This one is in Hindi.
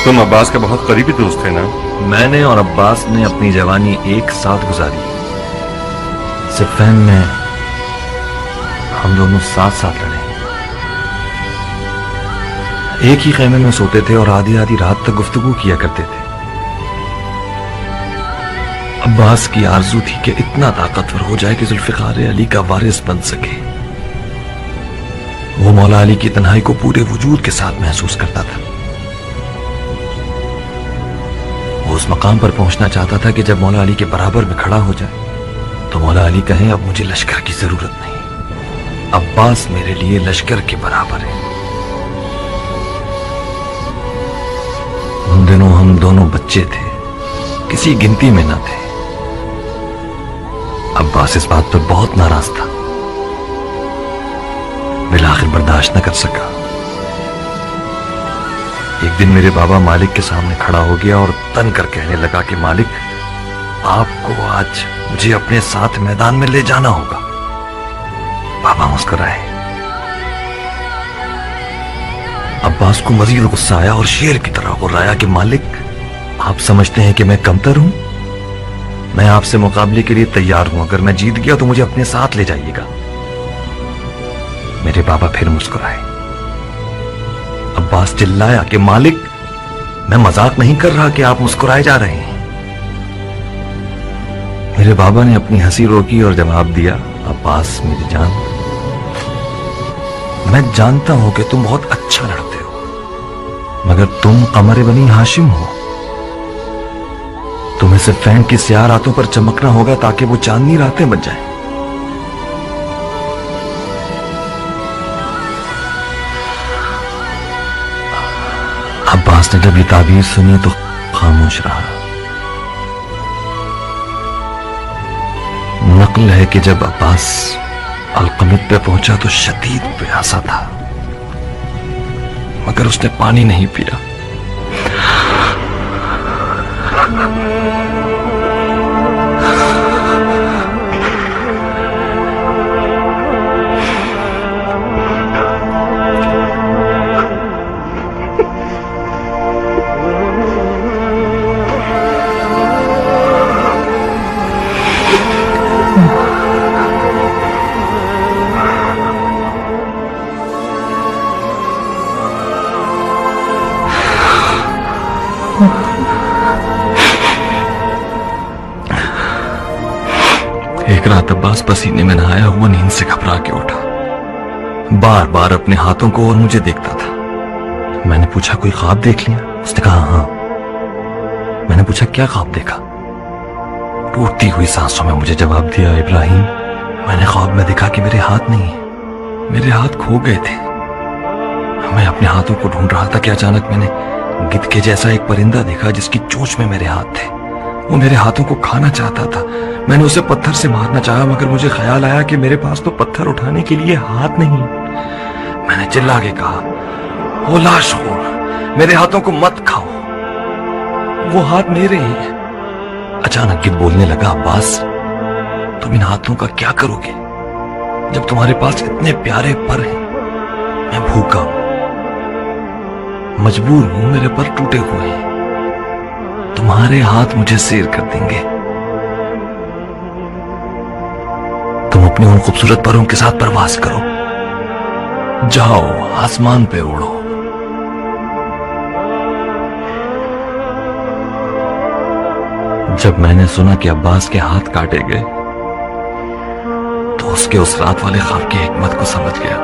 तुम अब्बास के बहुत करीबी दोस्त थे ना? मैंने और अब्बास ने अपनी जवानी एक साथ गुजारी। सिफैन में हम दोनों साथ साथ लड़े, एक ही खेमे में सोते थे और आधी आधी रात तक गुफ्तगू किया करते थे। अब्बास की आरजू थी कि इतना ताकतवर हो जाए कि जुल्फिकार अली का वारिस बन सके। वो मौला अली की तन्हाई को पूरे वजूद के साथ महसूस करता था। वो उस मकाम पर पहुंचना चाहता था कि जब मौला अली के बराबर में खड़ा हो जाए तो मौला अली कहें, अब मुझे लश्कर की जरूरत नहीं, अब्बास मेरे लिए लश्कर के बराबर है। उन दिनों हम दोनों बच्चे थे, किसी गिनती में न थे। अब्बास इस बात पर बहुत नाराज था, बिलाखिर बर्दाश्त न कर सका। एक दिन मेरे बाबा मालिक के सामने खड़ा हो गया और तन कर कहने लगा कि मालिक, आपको आज मुझे अपने साथ मैदान में ले जाना होगा। बाबा मुस्कुराए। अब्बास को मजीद गुस्सा आया और शेर की तरह गुर्राया कि मालिक, आप समझते हैं कि मैं कमतर हूं? मैं आपसे मुकाबले के लिए तैयार हूं, अगर मैं जीत गया तो मुझे अपने साथ ले जाइएगा। मेरे बाबा फिर मुस्कुराए। अब्बास चिल्लाया कि मालिक, मैं मजाक नहीं कर रहा कि आप मुस्कुराए जा रहे हैं। मेरे बाबा ने अपनी हंसी रोकी और जवाब दिया, अब्बास मेरी जान, मैं जानता हूं कि तुम बहुत अच्छा लड़ते हो, मगर तुम कमर बनी हाशिम हो। तुम्हें सिर्फ फैन की स्याह रातों पर चमकना होगा ताकि वो चांदनी रातें बन जाएं। अब्बास ने जब ये ताबीर सुनी तो खामोश रहा। नकल है कि जब अब्बास अलकमित पे पहुंचा तो शदीद प्यासा था, मगर उसने पानी नहीं पिया। एक रात अब्बास पसीने में नहाया हुआ नींद से घबरा के उठा, बार बार अपने हाथों को और मुझे देखता था। मैंने पूछा, कोई ख्वाब देख लिया? उसने कहा, हाँ। मैंने पूछा, क्या ख्वाब देखा? टूटती हुई सांसों में मुझे जवाब दिया, इब्राहिम, मैंने ख्वाब में देखा कि मेरे हाथ नहीं है, मेरे हाथ खो गए थे। मैं अपने हाथों को ढूंढ रहा था कि अचानक मैंने गिद्ध के जैसा एक परिंदा देखा जिसकी चोंच में मेरे हाथ थे। वो मेरे हाथों को खाना चाहता था। मैंने उसे पत्थर से मारना चाहा, मगर मुझे ख्याल आया कि मेरे पास तो पत्थर उठाने के लिए हाथ नहीं। मैंने चिल्ला के कहा, ओ लाशखोर, मेरे हाथों को मत खाओ, वो हाथ मेरे हैं। अचानक गिद्ध बोलने लगा, अब्बास, तुम इन हाथों का क्या करोगे जब तुम्हारे पास इतने प्यारे पर हैं? मैं भूखा हूं, मजबूर हूं, मेरे पर टूटे हुए हैं, तुम्हारे हाथ मुझे सैर कर देंगे। तुम अपने उन खूबसूरत परों के साथ परवास करो, जाओ आसमान पे उड़ो। जब मैंने सुना कि अब्बास के हाथ काटे गए तो उसके उस रात वाले ख्वाब की हिकमत को समझ गया।